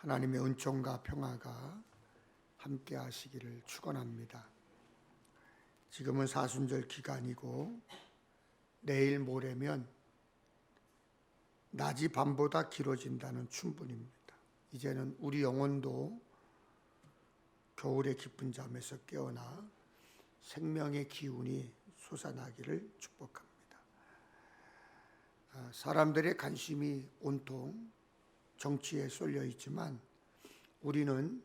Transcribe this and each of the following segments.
하나님의 은총과 평화가 함께 하시기를 축원합니다. 지금은 사순절 기간이고 내일 모레면 낮이 밤보다 길어진다는 춘분입니다. 이제는 우리 영혼도 겨울의 깊은 잠에서 깨어나 생명의 기운이 솟아나기를 축복합니다. 사람들의 관심이 온통 정치에 쏠려 있지만 우리는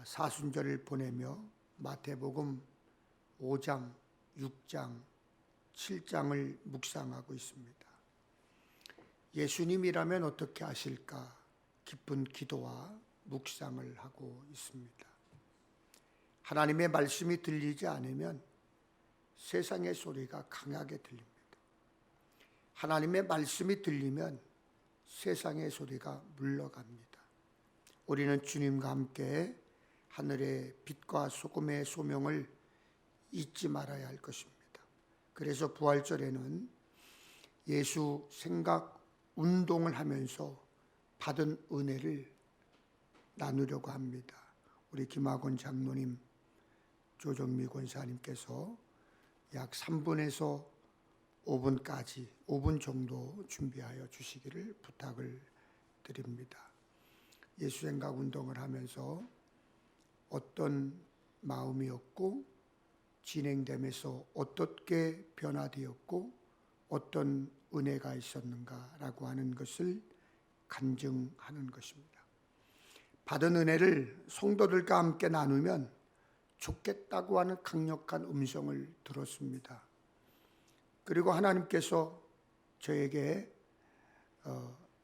사순절을 보내며 마태복음 5장, 6장, 7장을 묵상하고 있습니다. 예수님이라면 어떻게 하실까 깊은 기도와 묵상을 하고 있습니다. 하나님의 말씀이 들리지 않으면 세상의 소리가 강하게 들립니다. 하나님의 말씀이 들리면 세상의 소리가 물러갑니다. 우리는 주님과 함께 하늘의 빛과 소금의 소명을 잊지 말아야 할 것입니다. 그래서 부활절에는 예수 생각 운동을 하면서 받은 은혜를 나누려고 합니다. 우리 김학원 장로님, 조정미 권사님께서 약 3분에서 5분까지 5분 정도 준비하여 주시기를 부탁을 드립니다. 예수 생각 운동을 하면서 어떤 마음이었고 진행되면서 어떻게 변화되었고 어떤 은혜가 있었는가라고 하는 것을 간증하는 것입니다. 받은 은혜를 성도들과 함께 나누면 좋겠다고 하는 강력한 음성을 들었습니다. 그리고 하나님께서 저에게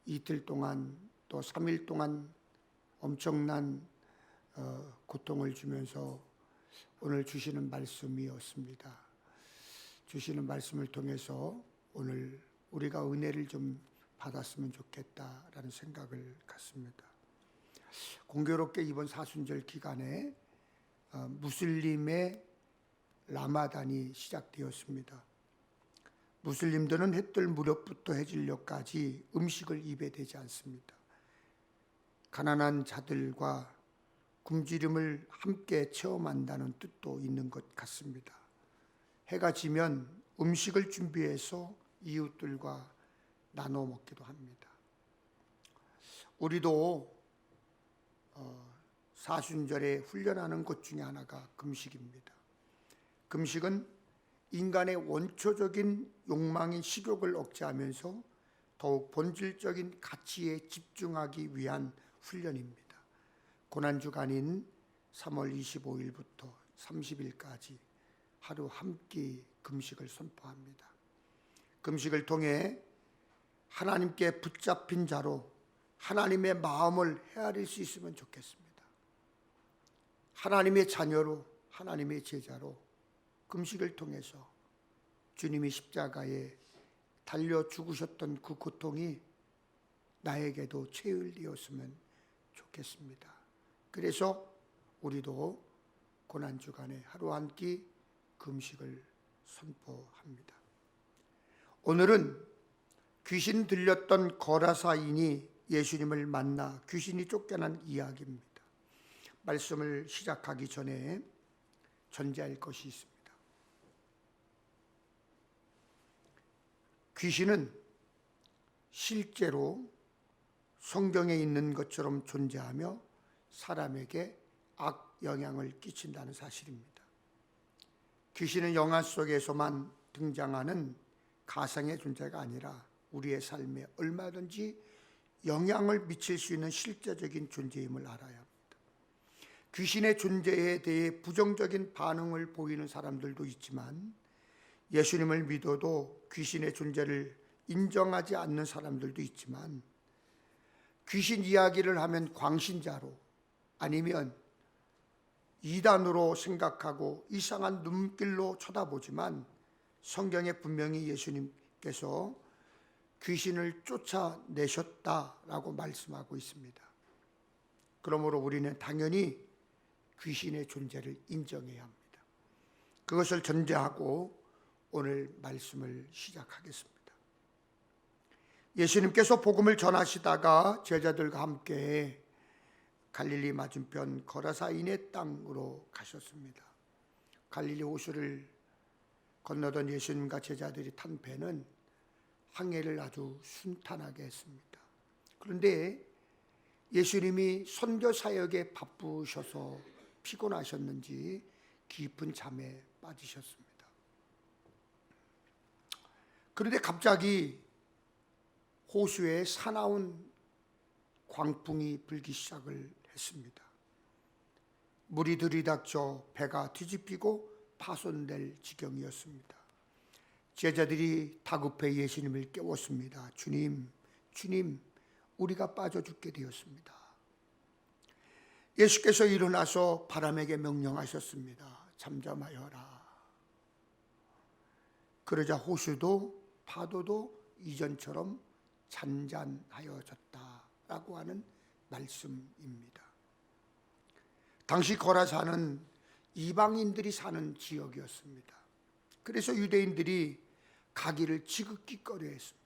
이틀 동안 또 3일 동안 엄청난 고통을 주면서 오늘 주시는 말씀이었습니다. 주시는 말씀을 통해서 오늘 우리가 은혜를 좀 받았으면 좋겠다라는 생각을 갖습니다. 공교롭게 이번 사순절 기간에 무슬림의 라마단이 시작되었습니다. 무슬림들은 해뜰 무렵부터 해질녘까지 음식을 입에 대지 않습니다. 가난한 자들과 굶주림을 함께 체험한다는 뜻도 있는 것 같습니다. 해가 지면 음식을 준비해서 이웃들과 나눠 먹기도 합니다. 우리도 사순절에 훈련하는 것 중에 하나가 금식입니다. 금식은 인간의 원초적인 욕망인 식욕을 억제하면서 더욱 본질적인 가치에 집중하기 위한 훈련입니다. 고난주간인 3월 25일부터 30일까지 하루 한 끼 금식을 선포합니다. 금식을 통해 하나님께 붙잡힌 자로 하나님의 마음을 헤아릴 수 있으면 좋겠습니다. 하나님의 자녀로 하나님의 제자로 금식을 통해서 주님이 십자가에 달려 죽으셨던 그 고통이 나에게도 체휼되었으면 좋겠습니다. 그래서 우리도 고난주간에 하루 한 끼 금식을 선포합니다. 오늘은 귀신 들렸던 거라사인이 예수님을 만나 귀신이 쫓겨난 이야기입니다. 말씀을 시작하기 전에 전제할 것이 있습니다. 귀신은 실제로 성경에 있는 것처럼 존재하며 사람에게 악 영향을 끼친다는 사실입니다. 귀신은 영화 속에서만 등장하는 가상의 존재가 아니라 우리의 삶에 얼마든지 영향을 미칠 수 있는 실제적인 존재임을 알아야 합니다. 귀신의 존재에 대해 부정적인 반응을 보이는 사람들도 있지만 예수님을 믿어도 귀신의 존재를 인정하지 않는 사람들도 있지만 귀신 이야기를 하면 광신자로 아니면 이단으로 생각하고 이상한 눈길로 쳐다보지만 성경에 분명히 예수님께서 귀신을 쫓아내셨다라고 말씀하고 있습니다. 그러므로 우리는 당연히 귀신의 존재를 인정해야 합니다. 그것을 전제하고 오늘 말씀을 시작하겠습니다. 예수님께서 복음을 전하시다가 제자들과 함께 갈릴리 맞은편 거라사인의 땅으로 가셨습니다. 갈릴리 호수를 건너던 예수님과 제자들이 탄 배는 항해를 아주 순탄하게 했습니다. 그런데 예수님이 선교 사역에 바쁘셔서 피곤하셨는지 깊은 잠에 빠지셨습니다. 그런데 갑자기 호수에 사나운 광풍이 불기 시작을 했습니다. 물이 들이닥쳐 배가 뒤집히고 파손될 지경이었습니다. 제자들이 다급해 예수님을 깨웠습니다. 주님, 주님, 우리가 빠져 죽게 되었습니다. 예수께서 일어나서 바람에게 명령하셨습니다. 잠잠하여라. 그러자 호수도 파도도 이전처럼 잔잔하여졌다라고 하는 말씀입니다. 당시 거라사는 이방인들이 사는 지역이었습니다. 그래서 유대인들이 가기를 지극히 꺼려했습니다.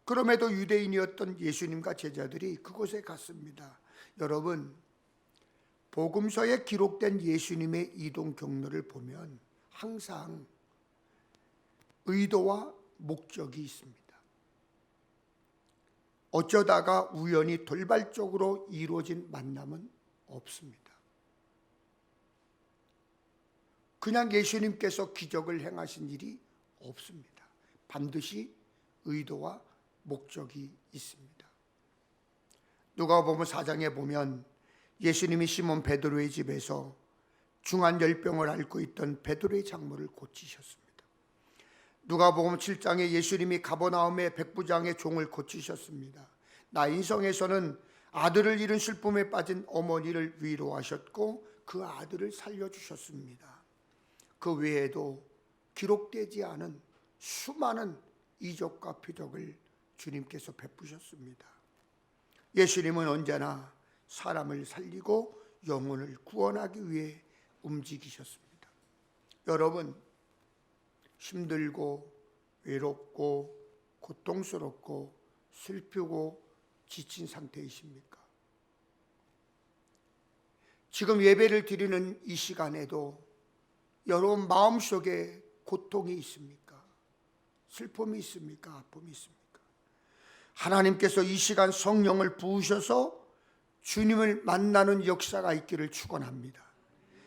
그럼에도 유대인이었던 예수님과 제자들이 그곳에 갔습니다. 여러분, 복음서에 기록된 예수님의 이동 경로를 보면 항상 의도와 목적이 있습니다. 어쩌다가 우연히 돌발적으로 이루어진 만남은 없습니다. 그냥 예수님께서 기적을 행하신 일이 없습니다. 반드시 의도와 목적이 있습니다. 누가복음 4장에 보면 예수님이 시몬 베드로의 집에서 중한 열병을 앓고 있던 베드로의 장모를 고치셨습니다. 누가복음 7장에 예수님이 가버나움의 백부장의 종을 고치셨습니다. 나인성에서는 아들을 잃은 슬픔에 빠진 어머니를 위로하셨고 그 아들을 살려주셨습니다. 그 외에도 기록되지 않은 수많은 이적과 표적을 주님께서 베푸셨습니다. 예수님은 언제나 사람을 살리고 영혼을 구원하기 위해 움직이셨습니다. 여러분, 힘들고 외롭고 고통스럽고 슬프고 지친 상태이십니까? 지금 예배를 드리는 이 시간에도 여러분 마음속에 고통이 있습니까? 슬픔이 있습니까? 아픔이 있습니까? 하나님께서 이 시간 성령을 부으셔서 주님을 만나는 역사가 있기를 축원합니다.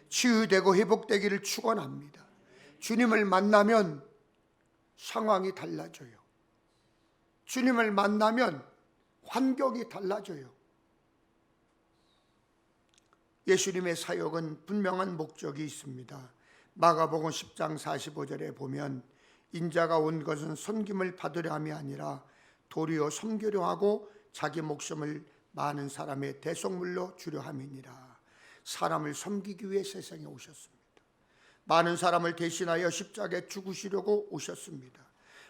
치유되고 회복되기를 축원합니다. 주님을 만나면 상황이 달라져요. 주님을 만나면 환경이 달라져요. 예수님의 사역은 분명한 목적이 있습니다. 마가복음 10장 45절에 보면 인자가 온 것은 섬김을 받으려 함이 아니라 도리어 섬기려 하고 자기 목숨을 많은 사람의 대속물로 주려 함이니라. 사람을 섬기기 위해 세상에 오셨습니다. 많은 사람을 대신하여 십자가에 죽으시려고 오셨습니다.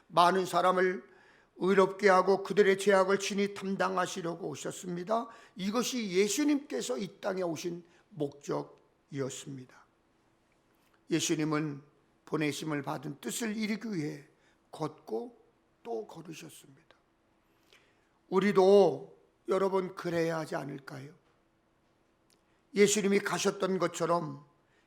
많은 사람을 의롭게 하고 그들의 죄악을 친히 담당하시려고 오셨습니다. 이것이 예수님께서 이 땅에 오신 목적이었습니다. 예수님은 보내심을 받은 뜻을 이루기 위해 걷고 또 걸으셨습니다. 우리도 여러분 그래야 하지 않을까요? 예수님이 가셨던 것처럼,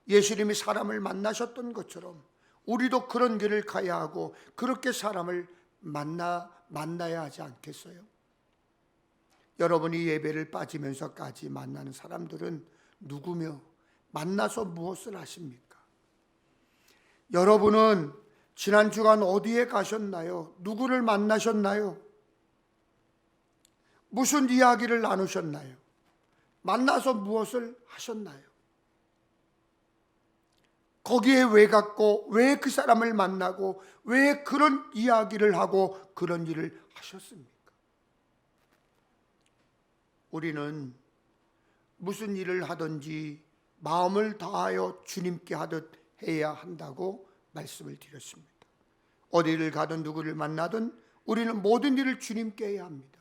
예수님이 사람을 만나셨던 것처럼 우리도 그런 길을 가야 하고 그렇게 사람을 만나야 하지 않겠어요? 여러분이 예배를 빠지면서까지 만나는 사람들은 누구며 만나서 무엇을 하십니까? 여러분은 지난 주간 어디에 가셨나요? 누구를 만나셨나요? 무슨 이야기를 나누셨나요? 만나서 무엇을 하셨나요? 거기에 왜 갔고 왜 그 사람을 만나고 왜 그런 이야기를 하고 그런 일을 하셨습니까? 우리는 무슨 일을 하든지 마음을 다하여 주님께 하듯 해야 한다고 말씀을 드렸습니다. 어디를 가든 누구를 만나든 우리는 모든 일을 주님께 해야 합니다.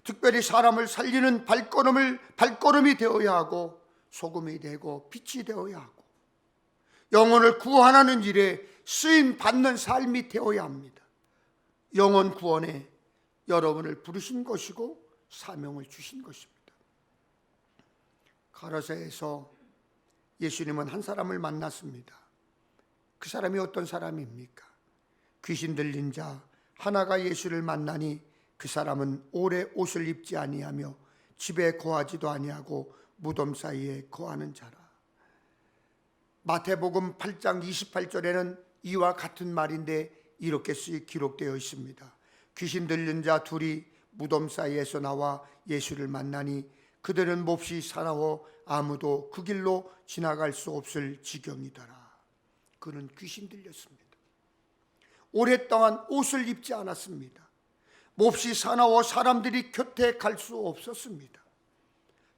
특별히 사람을 살리는 발걸음이 되어야 하고 소금이 되고 빛이 되어야 하고 영혼을 구원하는 일에 쓰임 받는 삶이 되어야 합니다. 영혼 구원에 여러분을 부르신 것이고 사명을 주신 것입니다. 가라사에서 예수님은 한 사람을 만났습니다. 그 사람이 어떤 사람입니까? 귀신 들린 자 하나가 예수를 만나니 그 사람은 오래 옷을 입지 아니하며 집에 거하지도 아니하고 무덤 사이에 거하는 자라. 마태복음 8장 28절에는 이와 같은 말인데 이렇게 기록되어 있습니다. 귀신 들린 자 둘이 무덤 사이에서 나와 예수를 만나니 그들은 몹시 사나워 아무도 그 길로 지나갈 수 없을 지경이더라. 그는 귀신 들렸습니다. 오랫동안 옷을 입지 않았습니다. 몹시 사나워 사람들이 곁에 갈 수 없었습니다.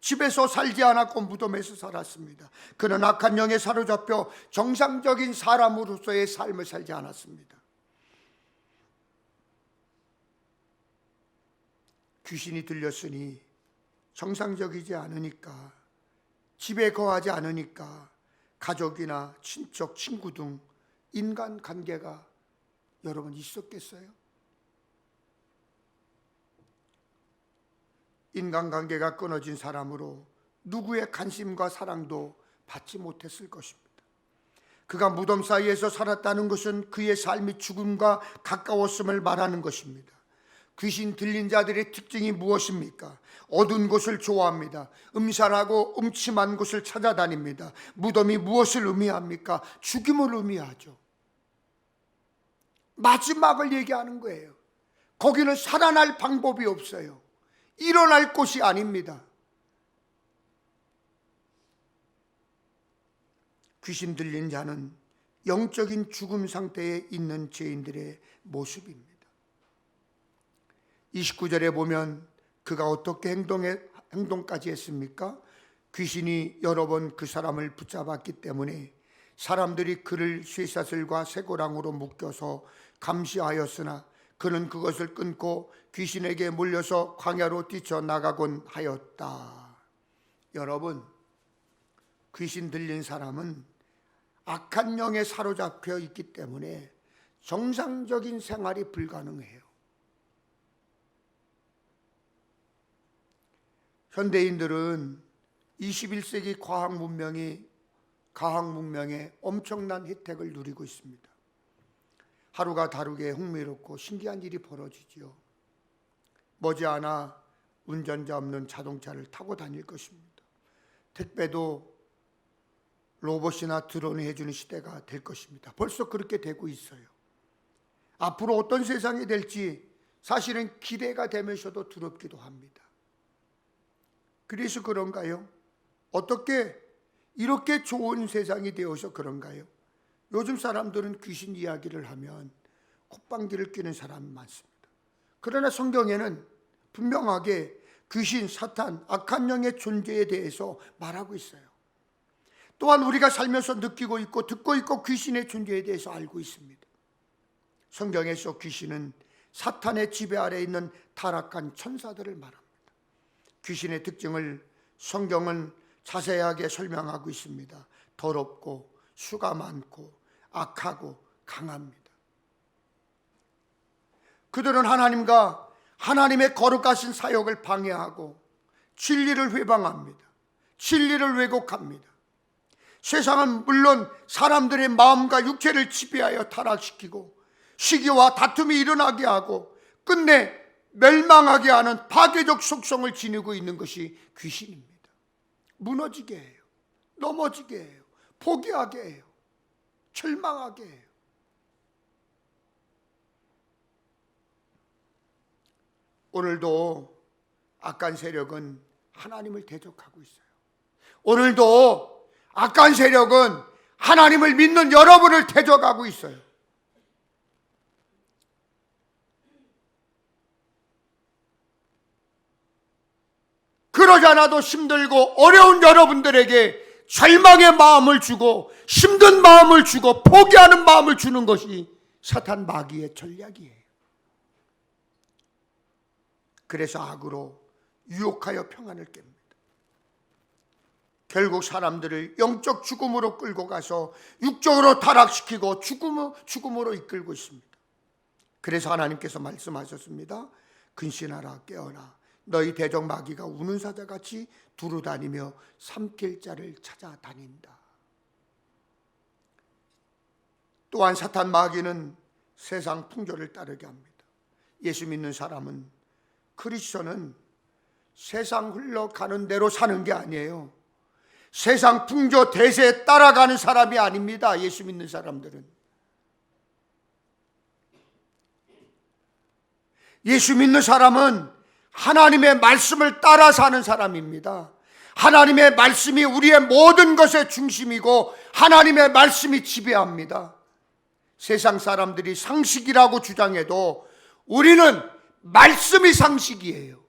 집에서 살지 않았고 무덤에서 살았습니다. 그는 악한 영에 사로잡혀 정상적인 사람으로서의 삶을 살지 않았습니다. 귀신이 들렸으니 정상적이지 않으니까, 집에 거하지 않으니까 가족이나 친척, 친구 등 인간관계가 여러분 있었겠어요? 인간관계가 끊어진 사람으로 누구의 관심과 사랑도 받지 못했을 것입니다. 그가 무덤 사이에서 살았다는 것은 그의 삶이 죽음과 가까웠음을 말하는 것입니다. 귀신 들린 자들의 특징이 무엇입니까? 어두운 곳을 좋아합니다. 음산하고 음침한 곳을 찾아다닙니다. 무덤이 무엇을 의미합니까? 죽음을 의미하죠. 마지막을 얘기하는 거예요. 거기는 살아날 방법이 없어요. 일어날 곳이 아닙니다. 귀신 들린 자는 영적인 죽음 상태에 있는 죄인들의 모습입니다. 29절에 보면 그가 어떻게 행동까지 했습니까? 귀신이 여러 번 그 사람을 붙잡았기 때문에 사람들이 그를 쇠사슬과 쇠고랑으로 묶여서 감시하였으나 그는 그것을 끊고 귀신에게 물려서 광야로 뛰쳐나가곤 하였다. 여러분, 귀신 들린 사람은 악한 영에 사로잡혀 있기 때문에 정상적인 생활이 불가능해요. 현대인들은 21세기 과학 문명에 엄청난 혜택을 누리고 있습니다. 하루가 다르게 흥미롭고 신기한 일이 벌어지지요. 머지않아 운전자 없는 자동차를 타고 다닐 것입니다. 택배도 로봇이나 드론이 해주는 시대가 될 것입니다. 벌써 그렇게 되고 있어요. 앞으로 어떤 세상이 될지 사실은 기대가 되면서도 두렵기도 합니다. 그래서 그런가요? 어떻게 이렇게 좋은 세상이 되어서 그런가요? 요즘 사람들은 귀신 이야기를 하면 콧방귀를 뀌는 사람이 많습니다. 그러나 성경에는 분명하게 귀신, 사탄, 악한 영의 존재에 대해서 말하고 있어요. 또한 우리가 살면서 느끼고 있고 듣고 있고 귀신의 존재에 대해서 알고 있습니다. 성경에서 귀신은 사탄의 지배 아래 있는 타락한 천사들을 말합니다. 귀신의 특징을 성경은 자세하게 설명하고 있습니다. 더럽고 수가 많고 악하고 강합니다. 그들은 하나님과 하나님의 거룩하신 사역을 방해하고 진리를 회방합니다. 진리를 왜곡합니다. 세상은 물론 사람들의 마음과 육체를 지배하여 타락시키고 시기와 다툼이 일어나게 하고 끝내 멸망하게 하는 파괴적 속성을 지니고 있는 것이 귀신입니다. 무너지게 해요. 넘어지게 해요. 포기하게 해요. 절망하게 해요. 오늘도 악한 세력은 하나님을 대적하고 있어요. 오늘도 악한 세력은 하나님을 믿는 여러분을 대적하고 있어요. 그러지 않아도 힘들고 어려운 여러분들에게 절망의 마음을 주고 힘든 마음을 주고 포기하는 마음을 주는 것이 사탄 마귀의 전략이에요. 그래서 악으로 유혹하여 평안을 깹니다. 결국 사람들을 영적 죽음으로 끌고 가서 육적으로 타락시키고 죽음으로 이끌고 있습니다. 그래서 하나님께서 말씀하셨습니다. 근신하라 깨어라 너희 대적 마귀가 우는 사자같이 두루다니며 삼킬 자를 찾아다닌다. 또한 사탄 마귀는 세상 풍조를 따르게 합니다. 예수 믿는 사람은, 크리스천은 세상 흘러가는 대로 사는 게 아니에요. 세상 풍조 대세에 따라가는 사람이 아닙니다. 예수 믿는 사람들은. 예수 믿는 사람은 하나님의 말씀을 따라 사는 사람입니다. 하나님의 말씀이 우리의 모든 것의 중심이고 하나님의 말씀이 지배합니다. 세상 사람들이 상식이라고 주장해도 우리는 말씀이 상식이에요.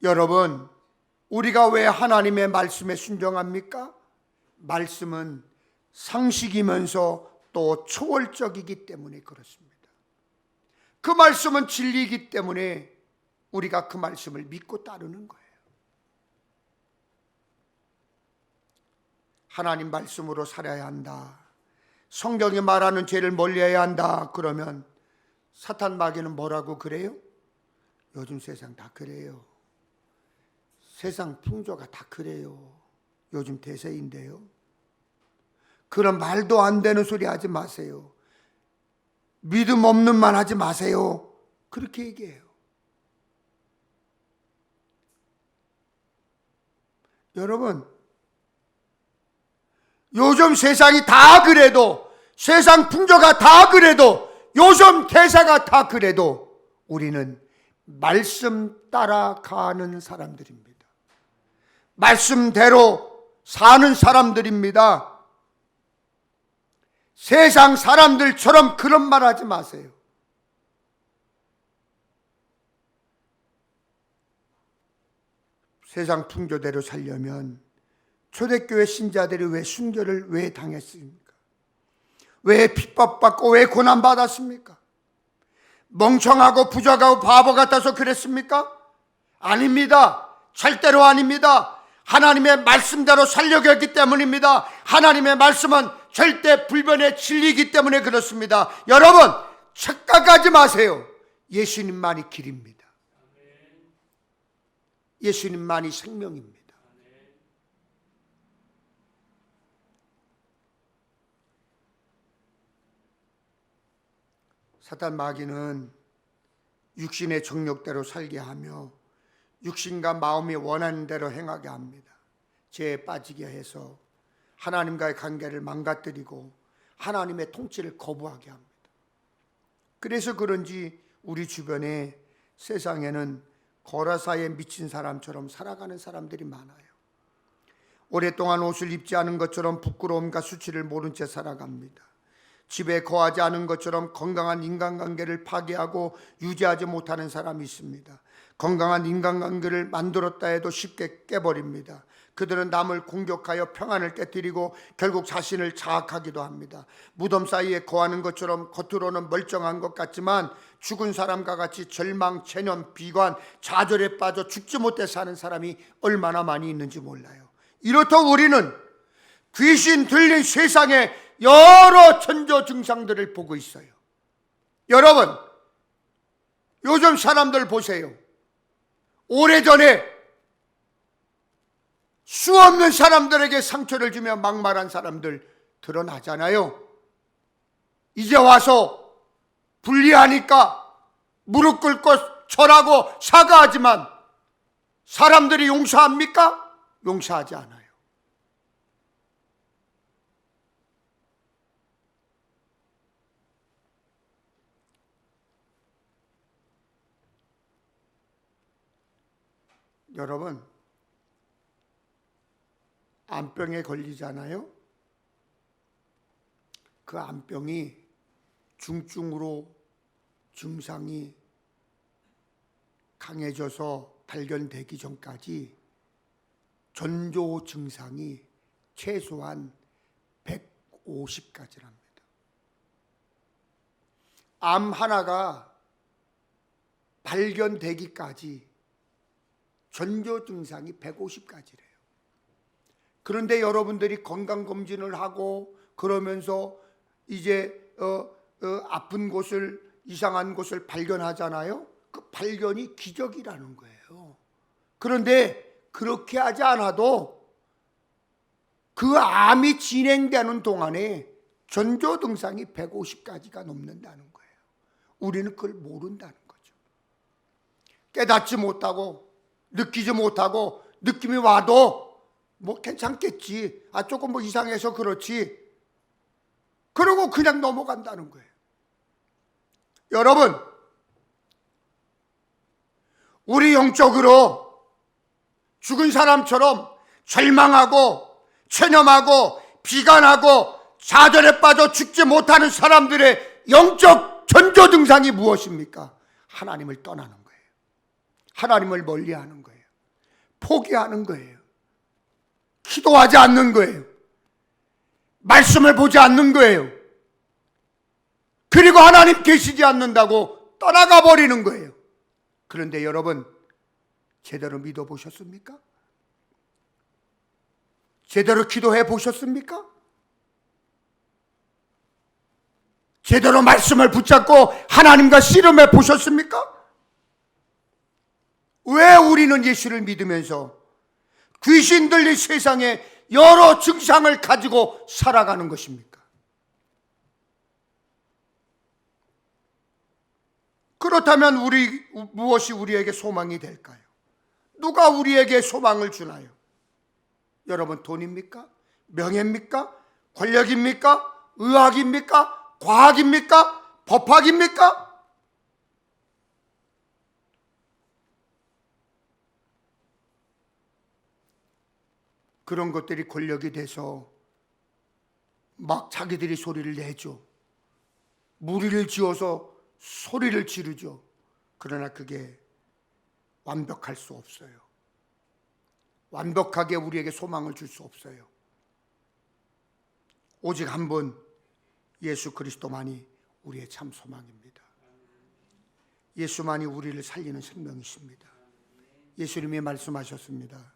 여러분, 우리가 왜 하나님의 말씀에 순종합니까? 말씀은 상식이면서 또 초월적이기 때문에 그렇습니다. 그 말씀은 진리이기 때문에 우리가 그 말씀을 믿고 따르는 거예요. 하나님 말씀으로 살아야 한다. 성경이 말하는 죄를 멀리해야 한다. 그러면 사탄 마귀는 뭐라고 그래요? 요즘 세상 다 그래요. 세상 풍조가 다 그래요. 요즘 대세인데요. 그런 말도 안 되는 소리 하지 마세요. 믿음 없는 말 하지 마세요. 그렇게 얘기해요. 여러분, 요즘 세상이 다 그래도, 세상 풍조가 다 그래도, 요즘 대사가 다 그래도 우리는 말씀 따라가는 사람들입니다. 말씀대로 사는 사람들입니다. 세상 사람들처럼 그런 말 하지 마세요. 세상 풍조대로 살려면 초대교회 신자들이 왜 순교를 왜 당했습니까? 왜 핍박받고 왜 고난받았습니까? 멍청하고 부족하고 바보 같아서 그랬습니까? 아닙니다. 절대로 아닙니다. 하나님의 말씀대로 살려고 했기 때문입니다. 하나님의 말씀은 절대 불변의 진리이기 때문에 그렇습니다. 여러분, 착각하지 마세요. 예수님만이 길입니다. 예수님만이 생명입니다. 사탄 마귀는 육신의 정욕대로 살게 하며 육신과 마음이 원하는 대로 행하게 합니다. 죄에 빠지게 해서 하나님과의 관계를 망가뜨리고 하나님의 통치를 거부하게 합니다. 그래서 그런지 우리 주변에 세상에는 거라사에 미친 사람처럼 살아가는 사람들이 많아요. 오랫동안 옷을 입지 않은 것처럼 부끄러움과 수치를 모른 채 살아갑니다. 집에 거하지 않은 것처럼 건강한 인간관계를 파괴하고 유지하지 못하는 사람이 있습니다. 건강한 인간관계를 만들었다 해도 쉽게 깨버립니다. 그들은 남을 공격하여 평안을 깨뜨리고 결국 자신을 자학하기도 합니다. 무덤 사이에 거하는 것처럼 겉으로는 멀쩡한 것 같지만 죽은 사람과 같이 절망, 체념, 비관, 좌절에 빠져 죽지 못해 사는 사람이 얼마나 많이 있는지 몰라요. 이렇다고 우리는 귀신 들린 세상에 여러 천조 증상들을 보고 있어요. 여러분, 요즘 사람들 보세요. 오래전에 수없는 사람들에게 상처를 주며 막말한 사람들 드러나잖아요. 이제 와서 불리하니까 무릎 꿇고 절하고 사과하지만 사람들이 용서합니까? 용서하지 않아요. 여러분, 암병에 걸리잖아요. 그 암병이 중증으로 증상이 강해져서 발견되기 전까지 전조 증상이 최소한 150가지랍니다. 암 하나가 발견되기까지 전조 증상이 150가지래요. 그런데 여러분들이 건강검진을 하고 그러면서 이제 아픈 곳을 이상한 것을 발견하잖아요. 그 발견이 기적이라는 거예요. 그런데 그렇게 하지 않아도 그 암이 진행되는 동안에 전조 증상이 150가지가 넘는다는 거예요. 우리는 그걸 모른다는 거죠. 깨닫지 못하고 느끼지 못하고 느낌이 와도 뭐 괜찮겠지. 조금 뭐 이상해서 그렇지. 그러고 그냥 넘어간다는 거예요. 여러분, 우리 영적으로 죽은 사람처럼 절망하고 체념하고 비관하고 좌절에 빠져 죽지 못하는 사람들의 영적 전조 증상이 무엇입니까? 하나님을 떠나는 거예요. 하나님을 멀리하는 거예요. 포기하는 거예요. 기도하지 않는 거예요. 말씀을 보지 않는 거예요. 그리고 하나님 계시지 않는다고 떠나가 버리는 거예요. 그런데 여러분, 제대로 믿어보셨습니까? 제대로 기도해 보셨습니까? 제대로 말씀을 붙잡고 하나님과 씨름해 보셨습니까? 왜 우리는 예수를 믿으면서 귀신 들린 세상에 여러 증상을 가지고 살아가는 것입니까? 그렇다면 무엇이 우리에게 소망이 될까요? 누가 우리에게 소망을 주나요? 여러분, 돈입니까? 명예입니까? 권력입니까? 의학입니까? 과학입니까? 법학입니까? 그런 것들이 권력이 돼서 막 자기들이 소리를 내죠. 무리를 지어서 소리를 지르죠. 그러나 그게 완벽할 수 없어요. 완벽하게 우리에게 소망을 줄 수 없어요. 오직 한 분, 예수 그리스도만이 우리의 참 소망입니다. 예수만이 우리를 살리는 생명이십니다. 예수님이 말씀하셨습니다.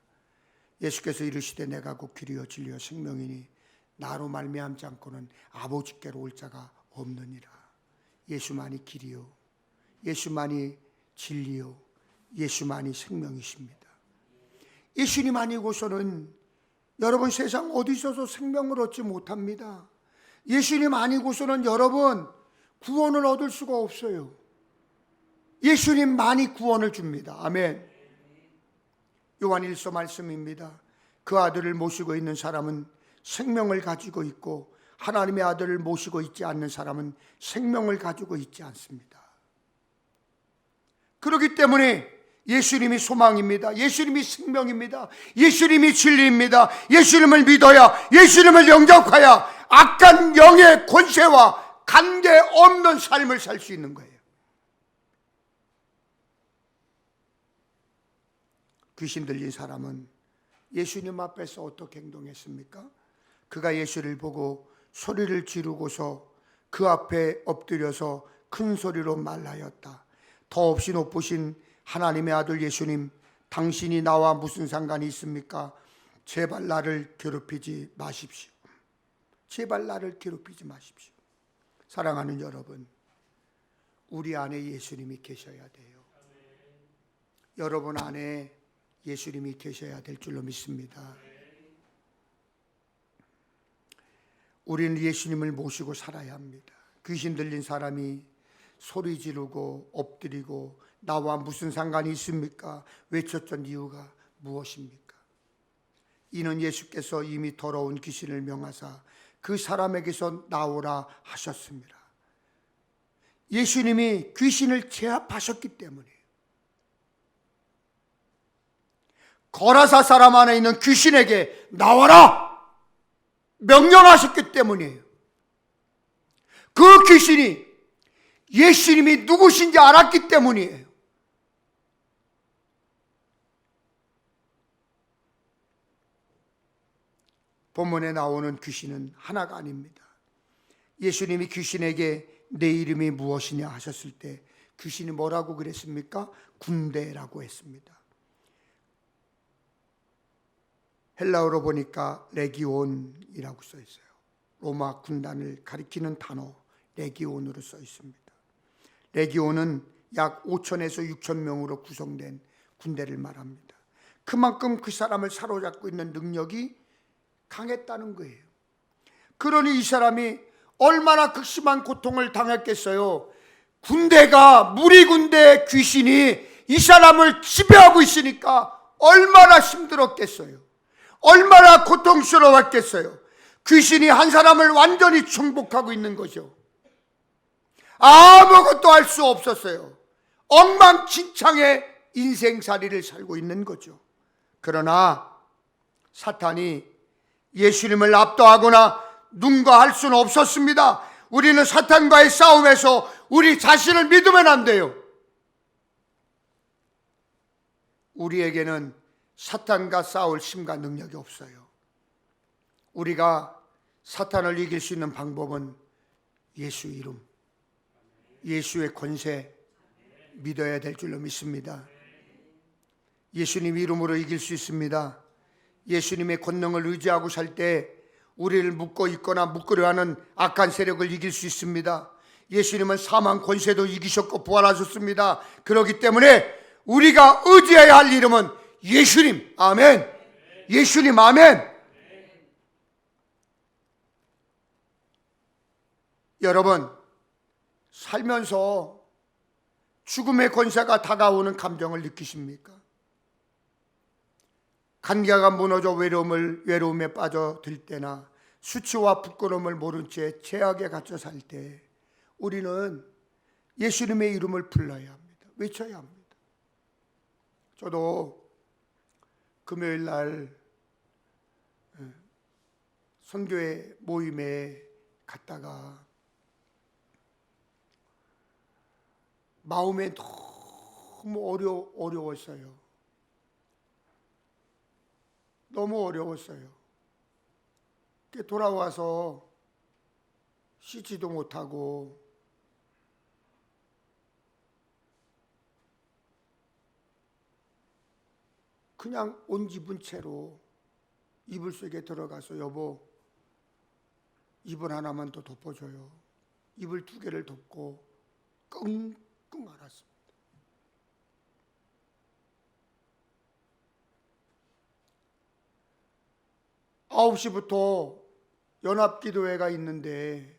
예수께서 이르시되 내가 곧 길이요 진리요 생명이니 나로 말미암지 않고는 아버지께로 올 자가 없느니라. 예수만이 길이요, 예수만이 진리요, 예수만이 생명이십니다. 예수님 아니고서는 여러분 세상 어디 있어서 생명을 얻지 못합니다. 예수님 아니고서는 여러분 구원을 얻을 수가 없어요. 예수님만이 구원을 줍니다. 아멘. 요한 1서 말씀입니다. 그 아들을 모시고 있는 사람은 생명을 가지고 있고 하나님의 아들을 모시고 있지 않는 사람은 생명을 가지고 있지 않습니다. 그렇기 때문에 예수님이 소망입니다. 예수님이 생명입니다. 예수님이 진리입니다. 예수님을 믿어야, 예수님을 영접하여 악한 영의 권세와 관계없는 삶을 살 수 있는 거예요. 귀신 들린 사람은 예수님 앞에서 어떻게 행동했습니까? 그가 예수를 보고 소리를 지르고서 그 앞에 엎드려서 큰 소리로 말하였다. 더없이 높으신 하나님의 아들 예수님, 당신이 나와 무슨 상관이 있습니까? 제발 나를 괴롭히지 마십시오. 제발 나를 괴롭히지 마십시오. 사랑하는 여러분, 우리 안에 예수님이 계셔야 돼요. 여러분 안에 예수님이 계셔야 될 줄로 믿습니다. 우리는 예수님을 모시고 살아야 합니다. 귀신 들린 사람이 소리 지르고 엎드리고 나와 무슨 상관이 있습니까? 외쳤던 이유가 무엇입니까? 이는 예수께서 이미 더러운 귀신을 명하사 그 사람에게서 나오라 하셨습니다. 예수님이 귀신을 제압하셨기 때문이에요. 거라사 사람 안에 있는 귀신에게 나와라 명령하셨기 때문이에요. 그 귀신이 예수님이 누구신지 알았기 때문이에요. 본문에 나오는 귀신은 하나가 아닙니다. 예수님이 귀신에게 내 이름이 무엇이냐 하셨을 때 귀신이 뭐라고 그랬습니까? 군대라고 했습니다. 헬라어로 보니까 레기온이라고 써 있어요. 로마 군단을 가리키는 단어 레기온으로 써 있습니다. 레기온은 약 5천에서 6천 명으로 구성된 군대를 말합니다. 그만큼 그 사람을 사로잡고 있는 능력이 강했다는 거예요. 그러니 이 사람이 얼마나 극심한 고통을 당했겠어요. 군대가, 무리군대 귀신이 이 사람을 지배하고 있으니까 얼마나 힘들었겠어요. 얼마나 고통스러웠겠어요. 귀신이 한 사람을 완전히 정복하고 있는 거죠. 아무것도 할 수 없었어요. 엉망진창의 인생살이를 살고 있는 거죠. 그러나 사탄이 예수님을 압도하거나 능가할 수는 없었습니다. 우리는 사탄과의 싸움에서 우리 자신을 믿으면 안 돼요. 우리에게는 사탄과 싸울 힘과 능력이 없어요. 우리가 사탄을 이길 수 있는 방법은 예수 이름, 예수의 권세 믿어야 될 줄로 믿습니다. 예수님 이름으로 이길 수 있습니다. 예수님의 권능을 의지하고 살 때 우리를 묶고 있거나 묶으려 하는 악한 세력을 이길 수 있습니다. 예수님은 사망 권세도 이기셨고 부활하셨습니다. 그렇기 때문에 우리가 의지해야 할 이름은 예수님. 아멘. 예수님. 아멘. 여러분, 살면서 죽음의 권세가 다가오는 감정을 느끼십니까? 관계가 무너져 외로움에 빠져들 때나 수치와 부끄러움을 모른 채 죄악에 갇혀 살 때 우리는 예수님의 이름을 불러야 합니다. 외쳐야 합니다. 저도 금요일 날 선교회 모임에 갔다가 마음에 너무 어려웠어요. 너무 어려웠어요. 돌아와서 씻지도 못하고 그냥 온 기분 채로 이불 속에 들어가서 여보 이불 하나만 더 덮어줘요. 이불 2개를 덮고 끙끙 앓았습니다. 아홉 시부터 연합기도회가 있는데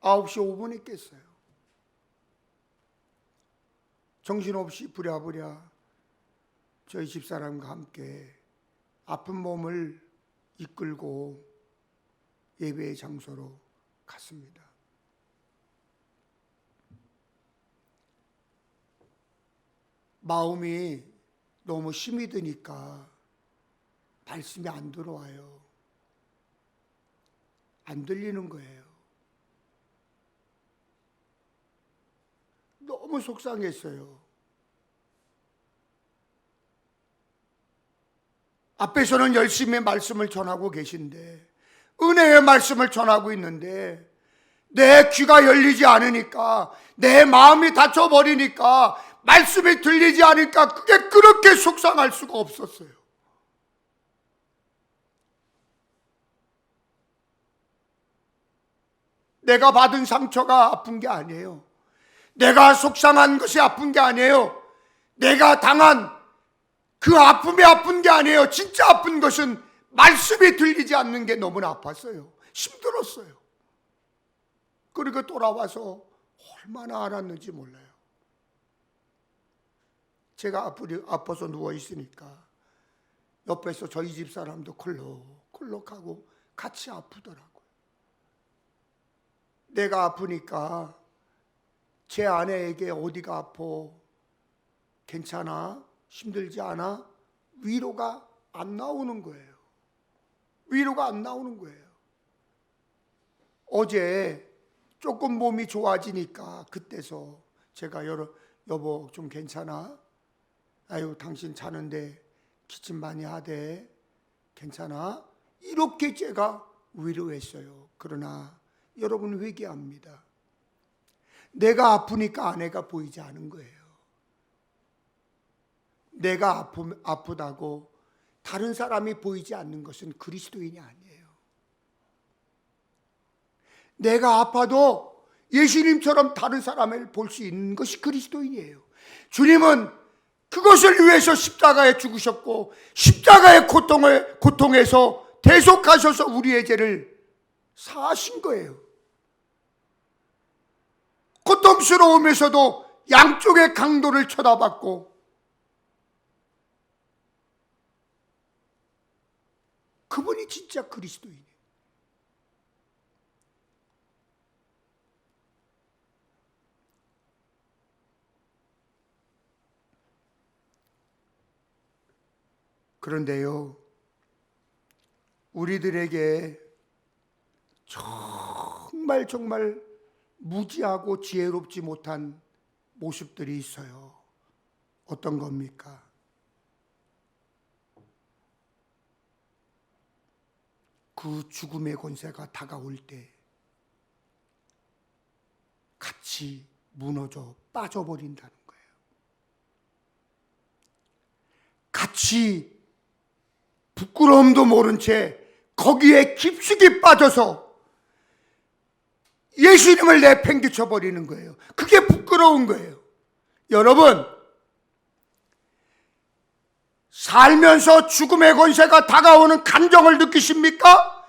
9시 5분에 깼어요. 정신없이 부랴부랴 저희 집사람과 함께 아픈 몸을 이끌고 예배의 장소로 갔습니다. 마음이 너무 힘이 드니까 말씀이 안 들어와요. 안 들리는 거예요. 너무 속상했어요. 앞에서는 열심히 말씀을 전하고 계신데, 은혜의 말씀을 전하고 있는데 내 귀가 열리지 않으니까, 내 마음이 닫혀버리니까, 말씀이 들리지 않으니까 그게 그렇게 속상할 수가 없었어요. 내가 받은 상처가 아픈 게 아니에요. 내가 속상한 것이 아픈 게 아니에요. 내가 당한 그 아픔이 아픈 게 아니에요. 진짜 아픈 것은 말씀이 들리지 않는 게 너무나 아팠어요. 힘들었어요. 그리고 돌아와서 얼마나 알았는지 몰라요. 제가 아파서 누워있으니까 옆에서 저희 집 사람도 콜록콜록하고 같이 아프더라고요. 내가 아프니까 제 아내에게 어디가 아파? 괜찮아? 힘들지 않아? 위로가 안 나오는 거예요. 위로가 안 나오는 거예요. 어제 조금 몸이 좋아지니까 그때서 제가 여보 좀 괜찮아? 아유 당신 자는데 기침 많이 하대. 괜찮아? 이렇게 제가 위로했어요. 그러나 여러분 회개합니다. 내가 아프니까 아내가 보이지 않은 거예요. 내가 아프다고 다른 사람이 보이지 않는 것은 그리스도인이 아니에요. 내가 아파도 예수님처럼 다른 사람을 볼 수 있는 것이 그리스도인이에요. 주님은 그것을 위해서 십자가에 죽으셨고 십자가의 고통에서 대속하셔서 우리의 죄를 사하신 거예요. 고통스러우면서도 양쪽의 강도를 쳐다봤고 그분이 진짜 그리스도인이에요. 그런데요, 우리들에게 정말 무지하고 지혜롭지 못한 모습들이 있어요. 어떤 겁니까? 그 죽음의 권세가 다가올 때 같이 무너져 빠져버린다는 거예요. 같이 부끄러움도 모른 채 거기에 깊숙이 빠져서 예수님을 내팽개쳐 버리는 거예요. 그게 부끄러운 거예요. 여러분, 살면서 죽음의 권세가 다가오는 감정을 느끼십니까?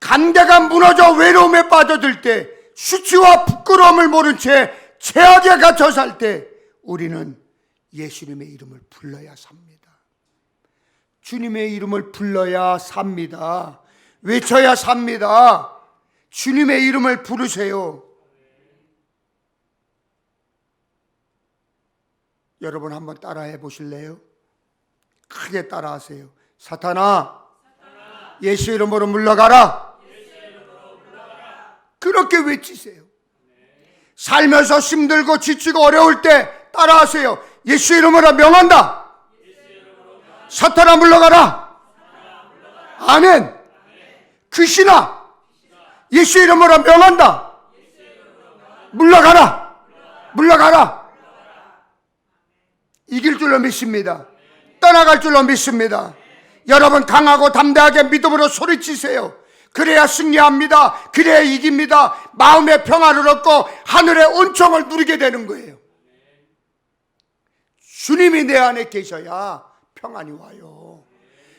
관계가 무너져 외로움에 빠져들 때, 수치와 부끄러움을 모른 채 죄악에 갇혀 살 때 우리는 예수님의 이름을 불러야 삽니다. 주님의 이름을 불러야 삽니다. 외쳐야 삽니다. 주님의 이름을 부르세요. 여러분 한번 따라해 보실래요? 크게 따라하세요. 사탄아, 예수 이름으로 물러가라. 그렇게 외치세요. 살면서 힘들고 지치고 어려울 때 따라하세요. 예수 이름으로 명한다. 사탄아 물러가라. 아멘. 귀신아, 예수 이름으로 명한다. 물러가라. 물러가라. 이길 줄로 믿습니다. 떠나갈 줄로 믿습니다. 여러분 강하고 담대하게 믿음으로 소리치세요. 그래야 승리합니다. 그래야 이깁니다. 마음의 평화를 얻고 하늘의 은총을 누리게 되는 거예요. 주님이 내 안에 계셔야 평안이 와요.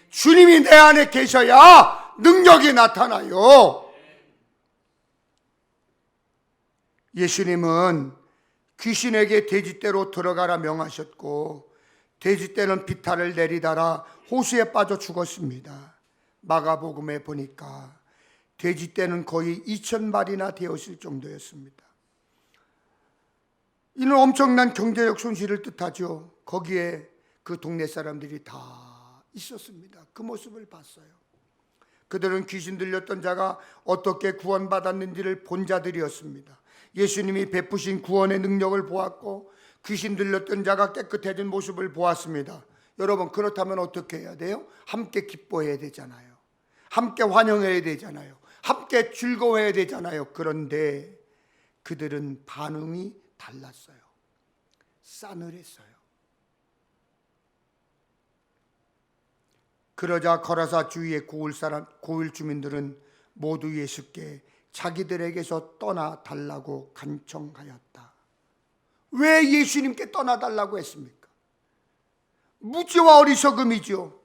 주님이 내 안에 계셔야 능력이 나타나요. 예수님은 귀신에게 돼지떼로 들어가라 명하셨고 돼지떼는 비탈을 내리다라 호수에 빠져 죽었습니다. 마가복음에 보니까 돼지떼는 거의 2,000마리나 되었을 정도였습니다. 이는 엄청난 경제적 손실을 뜻하죠. 거기에 그 동네 사람들이 다 있었습니다. 그 모습을 봤어요. 그들은 귀신 들렸던 자가 어떻게 구원받았는지를 본 자들이었습니다. 예수님이 베푸신 구원의 능력을 보았고 귀신 들렸던 자가 깨끗해진 모습을 보았습니다. 여러분 그렇다면 어떻게 해야 돼요? 함께 기뻐해야 되잖아요. 함께 환영해야 되잖아요. 함께 즐거워해야 되잖아요. 그런데 그들은 반응이 달랐어요. 싸늘했어요. 그러자 거라사 주위의 고을 주민들은 모두 예수께 자기들에게서 떠나달라고 간청하였다. 왜 예수님께 떠나달라고 했습니까? 무지와 어리석음이죠.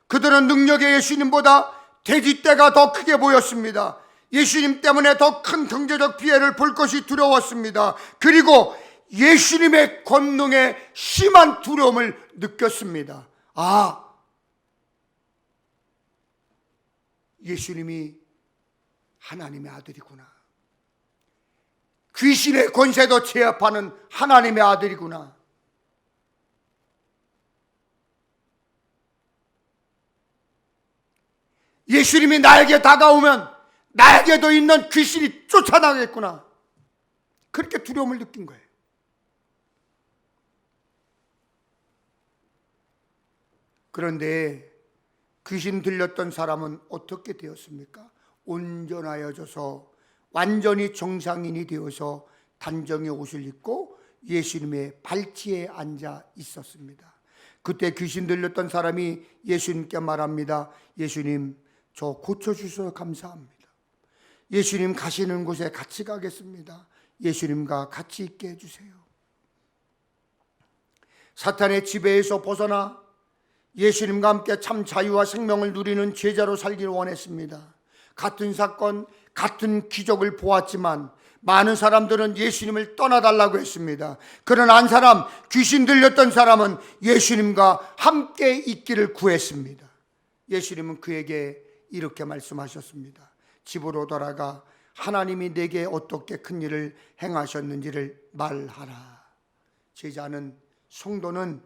그들은 능력의 예수님보다 돼지떼가 더 크게 보였습니다. 예수님 때문에 더 큰 경제적 피해를 볼 것이 두려웠습니다. 그리고 예수님의 권능에 심한 두려움을 느꼈습니다. 아, 예수님이 하나님의 아들이구나. 귀신의 권세도 제압하는 하나님의 아들이구나. 예수님이 나에게 다가오면 나에게도 있는 귀신이 쫓아나겠구나. 그렇게 두려움을 느낀 거예요. 그런데 귀신 들렸던 사람은 어떻게 되었습니까? 온전하여져서 완전히 정상인이 되어서 단정의 옷을 입고 예수님의 발치에 앉아 있었습니다. 그때 귀신 들렸던 사람이 예수님께 말합니다. 예수님, 저 고쳐주셔서 감사합니다. 예수님 가시는 곳에 같이 가겠습니다. 예수님과 같이 있게 해주세요. 사탄의 지배에서 벗어나 예수님과 함께 참 자유와 생명을 누리는 제자로 살기를 원했습니다. 같은 사건, 같은 기적을 보았지만 많은 사람들은 예수님을 떠나달라고 했습니다. 그러나 한 사람, 귀신 들렸던 사람은 예수님과 함께 있기를 구했습니다. 예수님은 그에게 이렇게 말씀하셨습니다. 집으로 돌아가 하나님이 내게 어떻게 큰 일을 행하셨는지를 말하라. 제자는, 성도는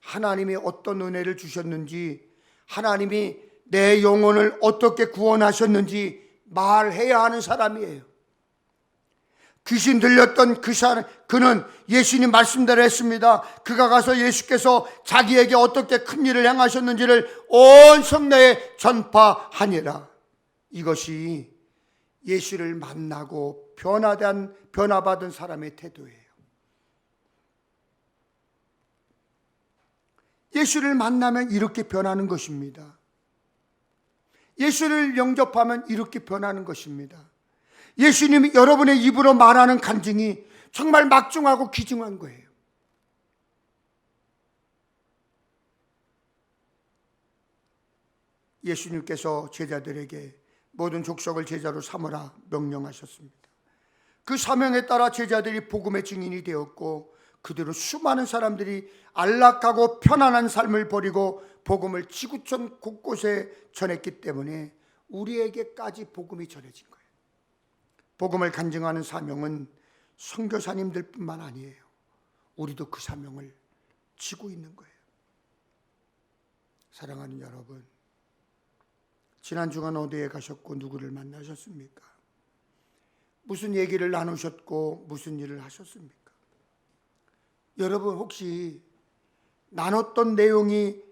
하나님이 어떤 은혜를 주셨는지, 하나님이 내 영혼을 어떻게 구원하셨는지 말해야 하는 사람이에요. 귀신 들렸던 그 사람, 그는 예수님 말씀대로 했습니다. 그가 가서 예수께서 자기에게 어떻게 큰 일을 행하셨는지를 온 성내에 전파하니라. 이것이 예수를 만나고 변화받은 사람의 태도예요. 예수를 만나면 이렇게 변하는 것입니다. 예수를 영접하면 이렇게 변하는 것입니다. 예수님이 여러분의 입으로 말하는 간증이 정말 막중하고 귀중한 거예요. 예수님께서 제자들에게 모든 족속을 제자로 삼으라 명령하셨습니다. 그 사명에 따라 제자들이 복음의 증인이 되었고, 그대로 수많은 사람들이 안락하고 편안한 삶을 버리고 복음을 지구촌 곳곳에 전했기 때문에 우리에게까지 복음이 전해진 거예요. 복음을 간증하는 사명은 선교사님들뿐만 아니에요. 우리도 그 사명을 지고 있는 거예요. 사랑하는 여러분, 지난 주간 어디에 가셨고 누구를 만나셨습니까? 무슨 얘기를 나누셨고 무슨 일을 하셨습니까? 여러분, 혹시 나눴던 내용이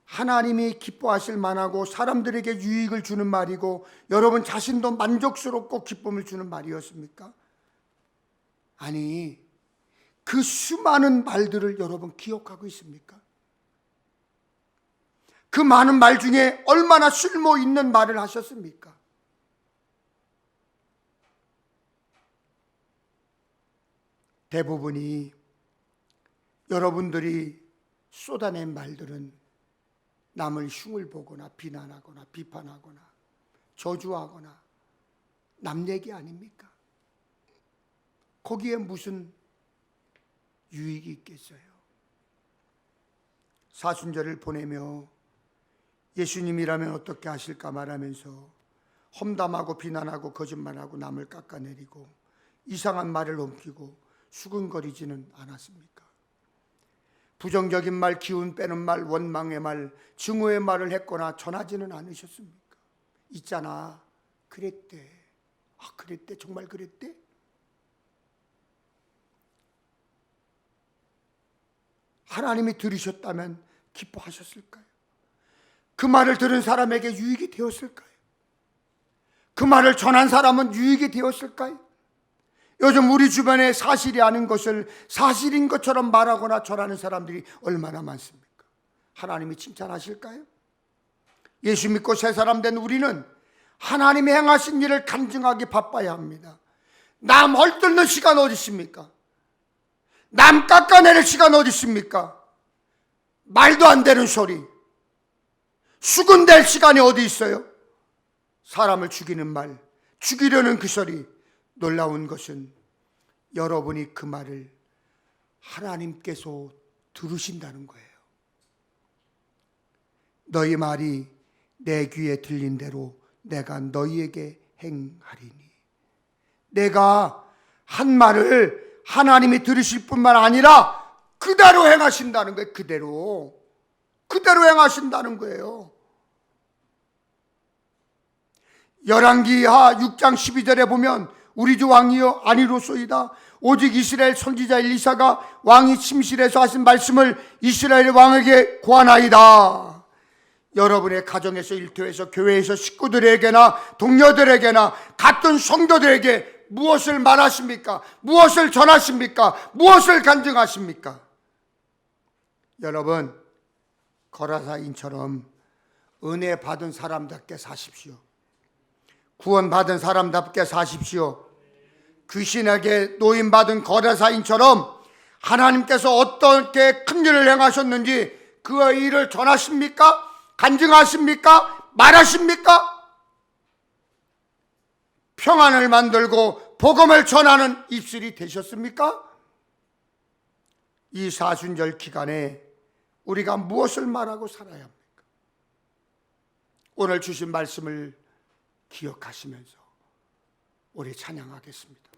하나님이 기뻐하실 만하고 사람들에게 유익을 주는 말이고 여러분 자신도 만족스럽고 기쁨을 주는 말이었습니까? 아니, 그 수많은 말들을 여러분 기억하고 있습니까? 그 많은 말 중에 얼마나 쓸모 있는 말을 하셨습니까? 대부분이 여러분들이 쏟아낸 말들은 남을 흉을 보거나 비난하거나 비판하거나 저주하거나 남 얘기 아닙니까? 거기에 무슨 유익이 있겠어요? 사순절을 보내며 예수님이라면 어떻게 하실까 말하면서 험담하고 비난하고 거짓말하고 남을 깎아내리고 이상한 말을 옮기고 수근거리지는 않았습니까? 부정적인 말, 기운 빼는 말, 원망의 말, 증오의 말을 했거나 전하지는 않으셨습니까? 있잖아, 그랬대. 아, 그랬대? 정말 그랬대? 하나님이 들으셨다면 기뻐하셨을까요? 그 말을 들은 사람에게 유익이 되었을까요? 그 말을 전한 사람은 유익이 되었을까요? 요즘 우리 주변에 사실이 아닌 것을 사실인 것처럼 말하거나 전하는 사람들이 얼마나 많습니까? 하나님이 칭찬하실까요? 예수 믿고 새 사람 된 우리는 하나님이 행하신 일을 간증하기 바빠야 합니다. 남 헐뜯는 시간 어디 있습니까? 남 깎아내릴 시간 어디 있습니까? 말도 안 되는 소리, 수군될 시간이 어디 있어요? 사람을 죽이는 말, 죽이려는 그 소리. 놀라운 것은 여러분이 그 말을 하나님께서 들으신다는 거예요. 너희 말이 내 귀에 들린 대로 내가 너희에게 행하리니. 내가 한 말을 하나님이 들으실 뿐만 아니라 그대로 행하신다는 거예요. 그대로 행하신다는 거예요. 열왕기하 6장 12절에 보면 우리 주 왕이여 아니로소이다. 오직 이스라엘 선지자 엘리사가 왕이 침실에서 하신 말씀을 이스라엘 왕에게 고하나이다. 여러분의 가정에서, 일터에서, 교회에서 식구들에게나 동료들에게나 같은 성도들에게 무엇을 말하십니까? 무엇을 전하십니까? 무엇을 간증하십니까? 여러분, 거라사인처럼 은혜 받은 사람답게 사십시오. 구원받은 사람답게 사십시오. 귀신에게 노임받은 거래사인처럼 하나님께서 어떻게 큰 일을 행하셨는지 그 일을 전하십니까? 간증하십니까? 말하십니까? 평안을 만들고 복음을 전하는 입술이 되셨습니까? 이 사순절 기간에 우리가 무엇을 말하고 살아야 합니까? 오늘 주신 말씀을 기억하시면서 우리 찬양하겠습니다.